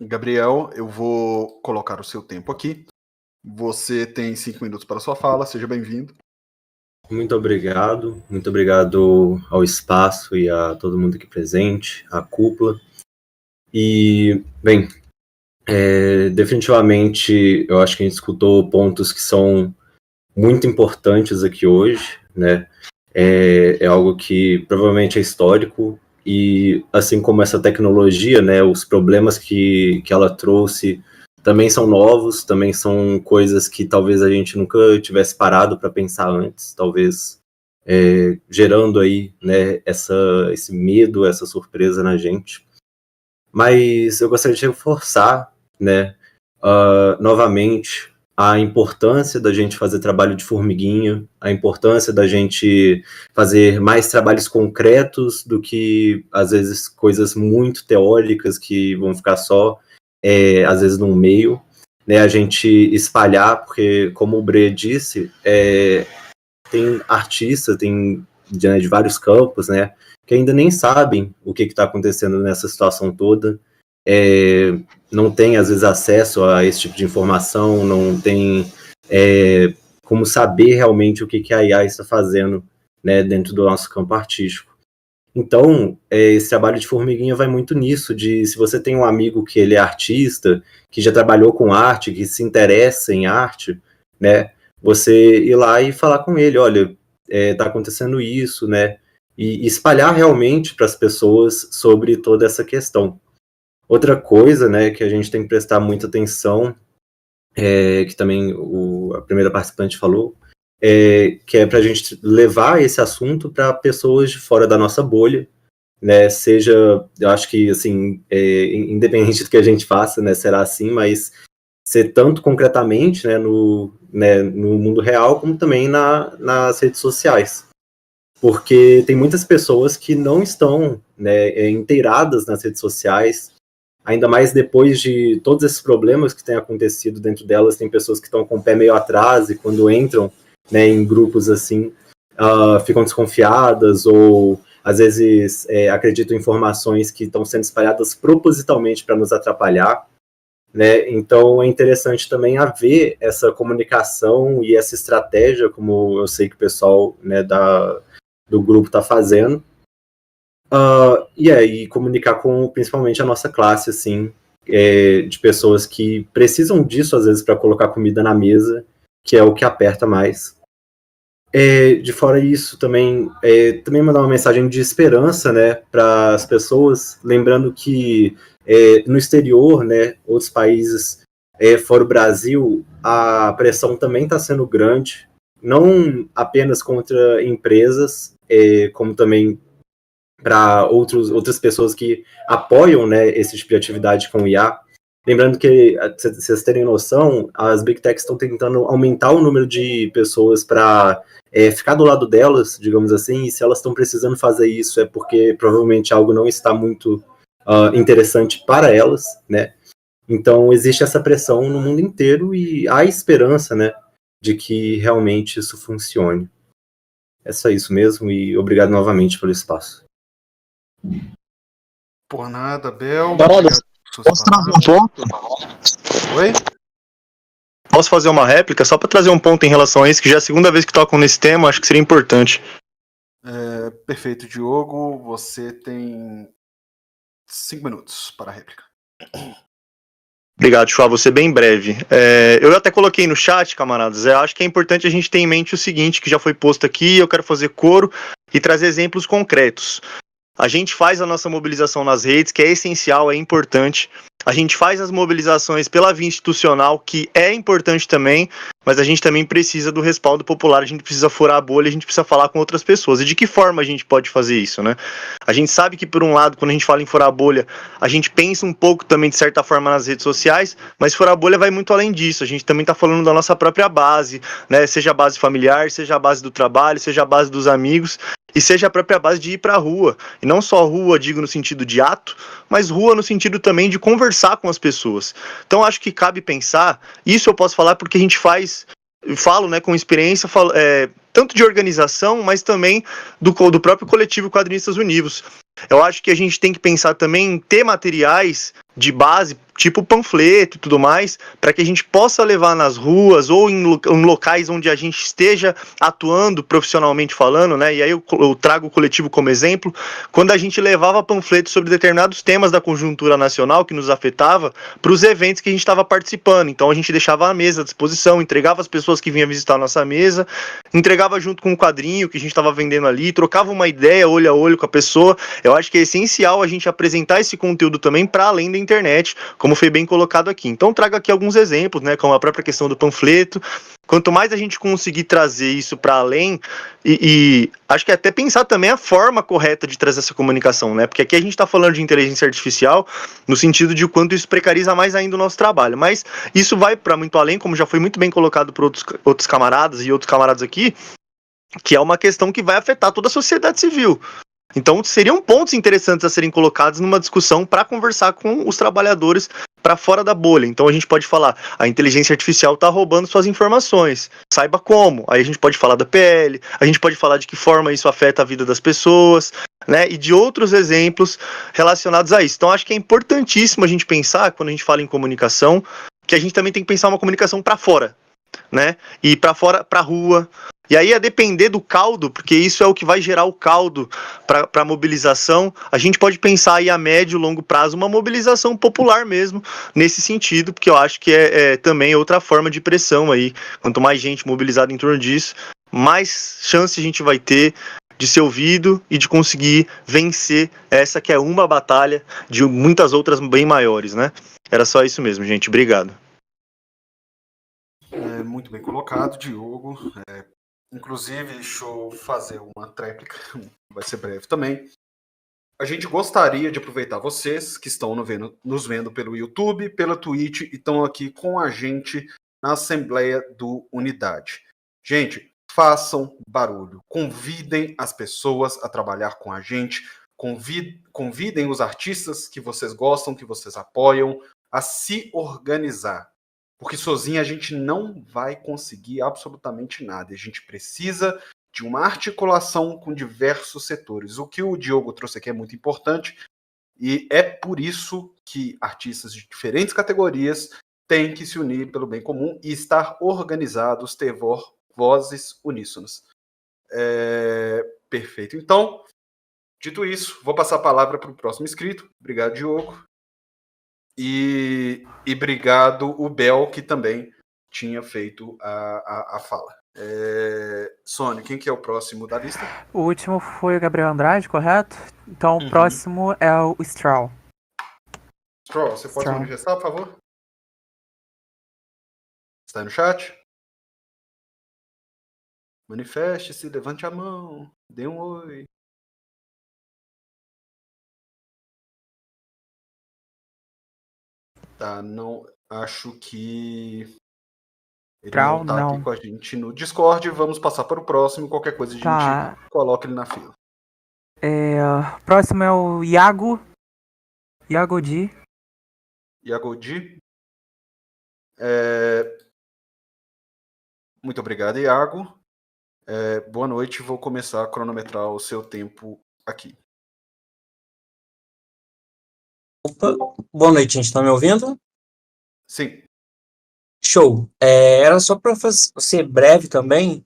Gabriel, eu vou colocar o seu tempo aqui. Você tem 5 minutos para sua fala, seja bem-vindo. Muito obrigado ao espaço e a todo mundo aqui presente, à cúpula. E, bem, definitivamente eu acho que a gente escutou pontos que são muito importantes aqui hoje, né? É algo que provavelmente é histórico e, assim como essa tecnologia, né, os problemas que ela trouxe também são novos, também são coisas que talvez a gente nunca tivesse parado para pensar antes, talvez gerando aí, né, esse medo, essa surpresa na gente. Mas eu gostaria de reforçar, né, novamente, a importância da gente fazer trabalho de formiguinha, a importância da gente fazer mais trabalhos concretos do que, às vezes, coisas muito teóricas que vão ficar só, às vezes, no meio, né, a gente espalhar, porque, como o Bre disse, tem artistas, tem de vários campos, né, que ainda nem sabem o que está acontecendo nessa situação toda, não tem, às vezes, acesso a esse tipo de informação, não tem como saber realmente o que a IA está fazendo, né, dentro do nosso campo artístico. Então, esse trabalho de formiguinha vai muito nisso, de se você tem um amigo que ele é artista, que já trabalhou com arte, que se interessa em arte, né, você ir lá e falar com ele, olha, tá acontecendo isso, né, e espalhar realmente para as pessoas sobre toda essa questão. Outra coisa, né, que a gente tem que prestar muita atenção, que também a primeira participante falou, que é para a gente levar esse assunto para pessoas de fora da nossa bolha, né, seja, eu acho que, assim, independente do que a gente faça, né, será assim, mas ser tanto concretamente, né, no mundo real, como também nas redes sociais. Porque tem muitas pessoas que não estão, né, inteiradas nas redes sociais, ainda mais depois de todos esses problemas que têm acontecido dentro delas, tem pessoas que estão com o pé meio atrás e quando entram, né, em grupos assim, ficam desconfiadas ou às vezes acreditam em informações que estão sendo espalhadas propositalmente para nos atrapalhar, né? Então é interessante também haver essa comunicação e essa estratégia, como eu sei que o pessoal, né, do grupo está fazendo, e comunicar com principalmente a nossa classe, assim, de pessoas que precisam disso, às vezes, para colocar comida na mesa, que é o que aperta mais. De fora isso, também mandar uma mensagem de esperança, né, para as pessoas, lembrando que no exterior, né, outros países fora o Brasil, a pressão também está sendo grande, não apenas contra empresas, como também para outras pessoas que apoiam, né, esse tipo de atividade com IA. Lembrando que, vocês terem noção, as Big Techs estão tentando aumentar o número de pessoas para ficar do lado delas, digamos assim, e se elas estão precisando fazer isso é porque provavelmente algo não está muito interessante para elas, né? Então existe essa pressão no mundo inteiro e há esperança, né, de que realmente isso funcione. É só isso mesmo e obrigado novamente pelo espaço. Por nada, Bel. Posso trazer um ponto? Oi? Posso fazer uma réplica só para trazer um ponto em relação a isso, que já é a segunda vez que tocam nesse tema, acho que seria importante. Perfeito, Diogo. Você tem 5 minutos para a réplica. Obrigado, Chua. Vou ser bem breve. Eu até coloquei no chat, camaradas, acho que é importante a gente ter em mente o seguinte, que já foi posto aqui, eu quero fazer coro e trazer exemplos concretos. A gente faz a nossa mobilização nas redes, que é essencial, é importante. A gente faz as mobilizações pela via institucional, que é importante também, mas a gente também precisa do respaldo popular, a gente precisa furar a bolha, a gente precisa falar com outras pessoas. E de que forma a gente pode fazer isso, né? A gente sabe que, por um lado, quando a gente fala em furar a bolha, a gente pensa um pouco também, de certa forma, nas redes sociais, mas furar a bolha vai muito além disso. A gente também está falando da nossa própria base, né? Seja a base familiar, seja a base do trabalho, seja a base dos amigos, e seja a própria base de ir para a rua. E não só rua, digo, no sentido de ato, mas rua no sentido também de conversar com as pessoas. Então, acho que cabe pensar, isso eu posso falar porque a gente faz, eu falo, né, com experiência, tanto de organização, mas também do próprio coletivo Quadrinistas Univos. Eu acho que a gente tem que pensar também em ter materiais de base, tipo panfleto e tudo mais, para que a gente possa levar nas ruas ou em locais onde a gente esteja atuando profissionalmente falando, né? E aí eu trago o coletivo como exemplo, quando a gente levava panfletos sobre determinados temas da conjuntura nacional que nos afetava para os eventos que a gente estava participando. Então a gente deixava a mesa à disposição, entregava as pessoas que vinham visitar a nossa mesa, entregava junto com o quadrinho que a gente estava vendendo ali, trocava uma ideia olho a olho com a pessoa. Eu acho que é essencial a gente apresentar esse conteúdo também para além da internet, como foi bem colocado aqui. Então trago aqui alguns exemplos, né, como a própria questão do panfleto. Quanto mais a gente conseguir trazer isso para além, e acho que até pensar também a forma correta de trazer essa comunicação, né? Porque aqui a gente está falando de inteligência artificial no sentido de o quanto isso precariza mais ainda o nosso trabalho. Mas isso vai para muito além, como já foi muito bem colocado por outros camaradas e outros camaradas aqui, que é uma questão que vai afetar toda a sociedade civil. Então, seriam pontos interessantes a serem colocados numa discussão para conversar com os trabalhadores para fora da bolha. Então, a gente pode falar, a inteligência artificial está roubando suas informações, saiba como. Aí a gente pode falar da PL, a gente pode falar de que forma isso afeta a vida das pessoas, né? E de outros exemplos relacionados a isso. Então, acho que é importantíssimo a gente pensar, quando a gente fala em comunicação, que a gente também tem que pensar uma comunicação para fora, né? E para fora, para a rua. E aí, a depender do caldo, porque isso é o que vai gerar o caldo para a mobilização, a gente pode pensar aí a médio e longo prazo uma mobilização popular mesmo, nesse sentido, porque eu acho que é também outra forma de pressão aí. Quanto mais gente mobilizada em torno disso, mais chance a gente vai ter de ser ouvido e de conseguir vencer essa que é uma batalha de muitas outras bem maiores, né? Era só isso mesmo, gente. Obrigado. Muito bem colocado, Diogo. Inclusive, deixa eu fazer uma tréplica, vai ser breve também. A gente gostaria de aproveitar vocês que estão nos vendo pelo YouTube, pela Twitch e estão aqui com a gente na Assembleia do Unidade. Gente, façam barulho, convidem as pessoas a trabalhar com a gente, convidem os artistas que vocês gostam, que vocês apoiam, a se organizar. Porque sozinho a gente não vai conseguir absolutamente nada. A gente precisa de uma articulação com diversos setores. O que o Diogo trouxe aqui é muito importante e é por isso que artistas de diferentes categorias têm que se unir pelo bem comum e estar organizados, ter vozes uníssonas. Perfeito. Então, dito isso, vou passar a palavra para o próximo inscrito. Obrigado, Diogo. E obrigado o Bel, que também tinha feito a fala. Sônia, quem que é o próximo da lista? O último foi o Gabriel Andrade, correto? Então o próximo é o Straw. Straw, você pode se manifestar, por favor? Está aí no chat? Manifeste-se, levante a mão, dê um oi. Tá, não. Acho que ele não tá aqui com a gente no Discord. Vamos passar para o próximo. Qualquer coisa a gente coloca ele na fila. Próximo é o Iago. Iago Di. Iago Di. Muito obrigado, Iago. Boa noite. Vou começar a cronometrar o seu tempo aqui. Opa, boa noite, gente. Tá me ouvindo? Sim. Show. Era só para ser breve também.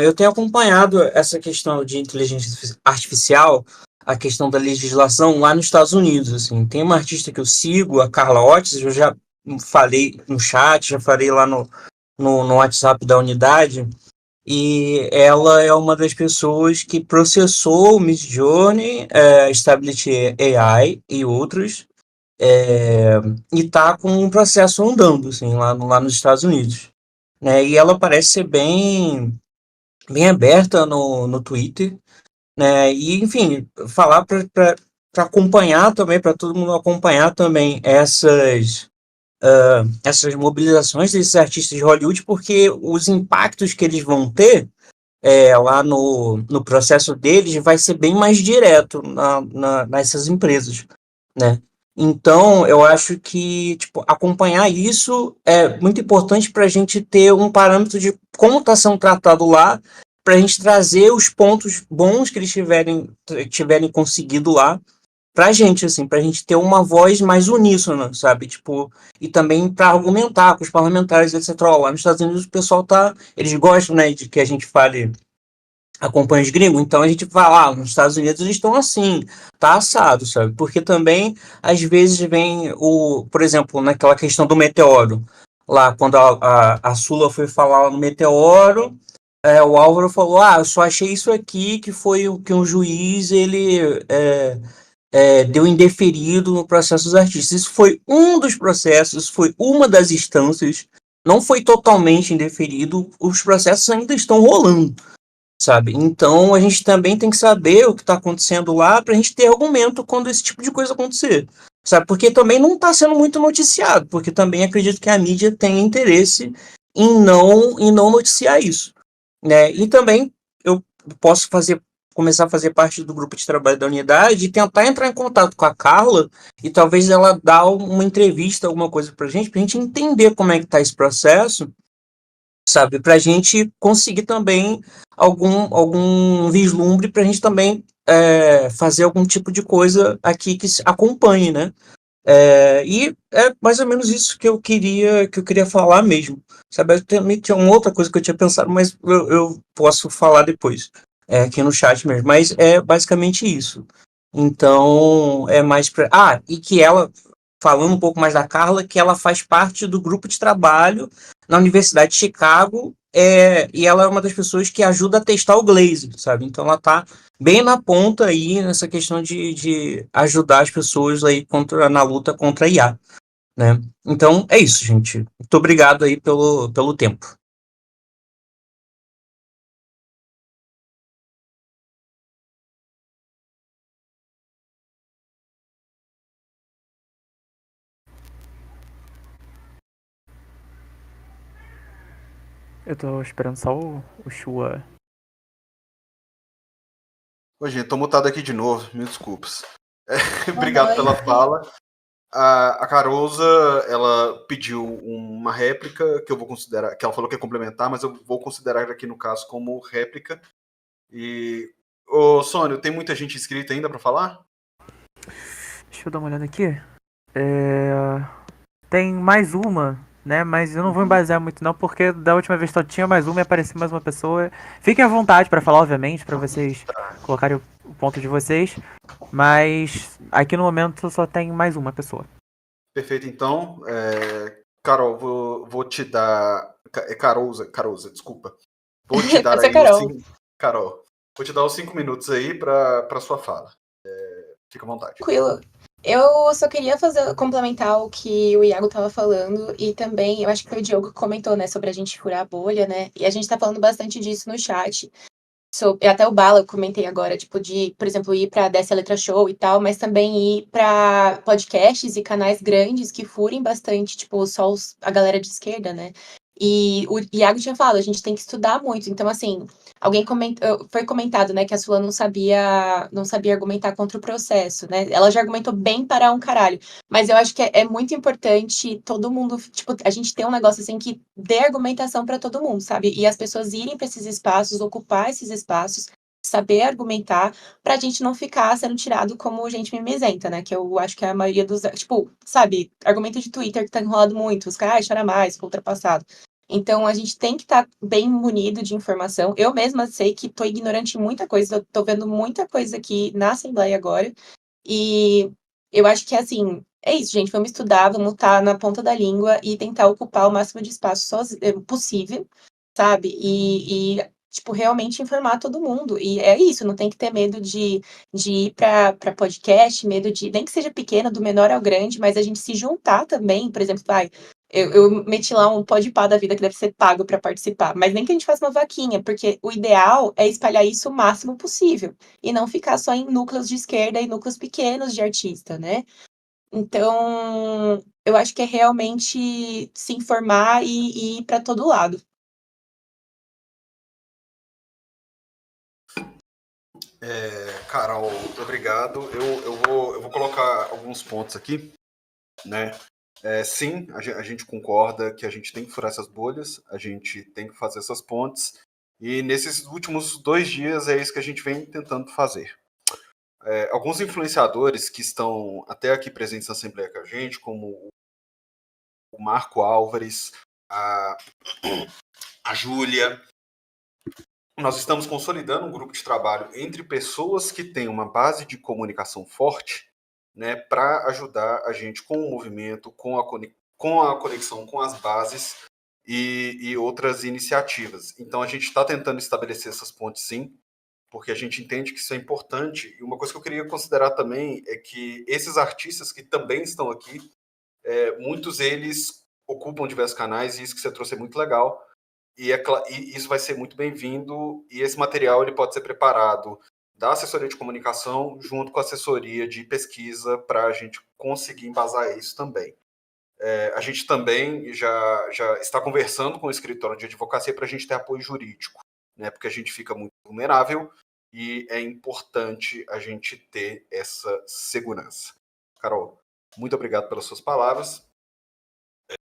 Eu tenho acompanhado essa questão de inteligência artificial, a questão da legislação lá nos Estados Unidos. Assim. Tem uma artista que eu sigo, a Carla Oates, eu já falei no chat, já falei lá no WhatsApp da unidade, e ela é uma das pessoas que processou o Midjourney, Stability AI e outros, e está com um processo andando assim, lá nos Estados Unidos, né? E ela parece ser bem aberta no Twitter, né? E, enfim, falar para acompanhar também, para todo mundo acompanhar também essas mobilizações desses artistas de Hollywood, porque os impactos que eles vão ter lá no processo deles vai ser bem mais direto nessas empresas, né? Então, eu acho que acompanhar isso é muito importante para a gente ter um parâmetro de como está sendo tratado lá para a gente trazer os pontos bons que eles tiverem conseguido lá pra gente, assim, pra gente ter uma voz mais uníssona, sabe? Tipo, e também para argumentar com os parlamentares, etc. Ó, lá nos Estados Unidos o pessoal eles gostam, né, de que a gente fale, acompanha os gringos, então a gente vai lá, nos Estados Unidos eles estão assim, tá assado, sabe? Porque também, às vezes, vem por exemplo, naquela questão do meteoro, lá, quando a Sula foi falar lá no meteoro, o Álvaro falou, eu só achei isso aqui, que foi o que um juiz, ele deu indeferido no processo dos artistas. Isso foi um dos processos, isso foi uma das instâncias, não foi totalmente indeferido, os processos ainda estão rolando, sabe? Então a gente também tem que saber o que está acontecendo lá para a gente ter argumento quando esse tipo de coisa acontecer, sabe? Porque também não está sendo muito noticiado, porque também acredito que a mídia tem interesse em não noticiar isso, né? E também eu posso começar a fazer parte do grupo de trabalho da unidade e tentar entrar em contato com a Carla e talvez ela dar uma entrevista, alguma coisa pra gente entender como é que tá esse processo, sabe? Pra gente conseguir também algum vislumbre pra gente também fazer algum tipo de coisa aqui que se acompanhe, né? E é mais ou menos isso que eu queria falar mesmo. Sabe, eu também tinha uma outra coisa que eu tinha pensado, mas eu posso falar depois, aqui no chat mesmo. Mas é basicamente isso. Então, é mais pra. E que ela, falando um pouco mais da Carla, que ela faz parte do grupo de trabalho na Universidade de Chicago, e ela é uma das pessoas que ajuda a testar o Glaze, sabe? Então ela tá bem na ponta aí nessa questão de ajudar as pessoas aí na luta contra a IA, né? Então é isso, gente. Muito obrigado aí pelo tempo. Eu tô esperando só o Shua. Ô, gente, tô mutado aqui de novo, mil desculpas. Boa Obrigado pela noite. fala. A Carosa, ela pediu uma réplica que eu vou considerar, que ela falou que é complementar, mas eu vou considerar aqui no caso como réplica. E, ô Sônia, tem muita gente inscrita ainda para falar? Deixa eu dar uma olhada aqui. Tem mais uma, né? Mas eu não vou me basear muito não, porque da última vez só tinha mais uma e apareceu mais uma pessoa. Fiquem à vontade para falar, obviamente, para vocês colocarem o ponto de vocês. Mas aqui no momento só tem mais uma pessoa. Perfeito, então. Carol, vou te dar. Carosa, desculpa. Vou te dar Essa é aí Carol. Carol, vou te dar os 5 minutos aí para sua fala. Fica à vontade. Tranquilo. Eu só queria complementar o que o Iago estava falando e também, eu acho que foi o Diogo que comentou, né, sobre a gente furar a bolha, né? E a gente tá falando bastante disso no chat. Até o Bala eu comentei agora, tipo, de, por exemplo, ir pra Desce a Letra Show e tal, mas também ir pra podcasts e canais grandes que furem bastante, tipo, só a galera de esquerda, né? E o Iago tinha falado, a gente tem que estudar muito. Então, assim, foi comentado, né, que a Sula não sabia argumentar contra o processo, né? Ela já argumentou bem para um caralho. Mas eu acho que é muito importante todo mundo, tipo, a gente ter um negócio assim que dê argumentação para todo mundo, sabe? E as pessoas irem para esses espaços, ocupar esses espaços, saber argumentar, pra gente não ficar sendo tirado como gente mimizenta, né? Que eu acho que a maioria dos, tipo, sabe, argumento de Twitter que tá enrolado muito, os caras, chora mais, ficou ultrapassado. Então, a gente tem que estar bem munido de informação. Eu mesma sei que tô ignorante em muita coisa, eu tô vendo muita coisa aqui na Assembleia agora, e eu acho que, assim, é isso, gente. Vamos estudar, vamos estar na ponta da língua e tentar ocupar o máximo de espaço possível, sabe? Tipo, realmente informar todo mundo. E é isso, não tem que ter medo de ir para podcast, medo de, nem que seja pequena, do menor ao grande, mas a gente se juntar também, por exemplo, eu meti lá um podpah da vida que deve ser pago para participar, mas nem que a gente faça uma vaquinha, porque o ideal é espalhar isso o máximo possível e não ficar só em núcleos de esquerda e núcleos pequenos de artista, né? Então, eu acho que é realmente se informar e ir para todo lado. Carol, obrigado. Eu vou colocar alguns pontos aqui, né? Sim, a gente concorda que a gente tem que furar essas bolhas, a gente tem que fazer essas pontes, E nesses últimos 2 dias é isso que a gente vem tentando fazer. Alguns influenciadores que estão até aqui presentes na Assembleia com a gente, como o Marco Álvares, a Júlia, nós estamos consolidando um grupo de trabalho entre pessoas que têm uma base de comunicação forte, né, para ajudar a gente com o movimento, com a conexão com as bases e outras iniciativas. Então a gente está tentando estabelecer essas pontes, sim, porque a gente entende que isso é importante. E uma coisa que eu queria considerar também é que esses artistas que também estão aqui, muitos deles ocupam diversos canais, e isso que você trouxe é muito legal. E isso vai ser muito bem-vindo, e esse material ele pode ser preparado da assessoria de comunicação junto com a assessoria de pesquisa para a gente conseguir embasar isso também. A gente também já está conversando com o escritório de advocacia para a gente ter apoio jurídico, né, porque a gente fica muito vulnerável e é importante a gente ter essa segurança. Carol, muito obrigado pelas suas palavras.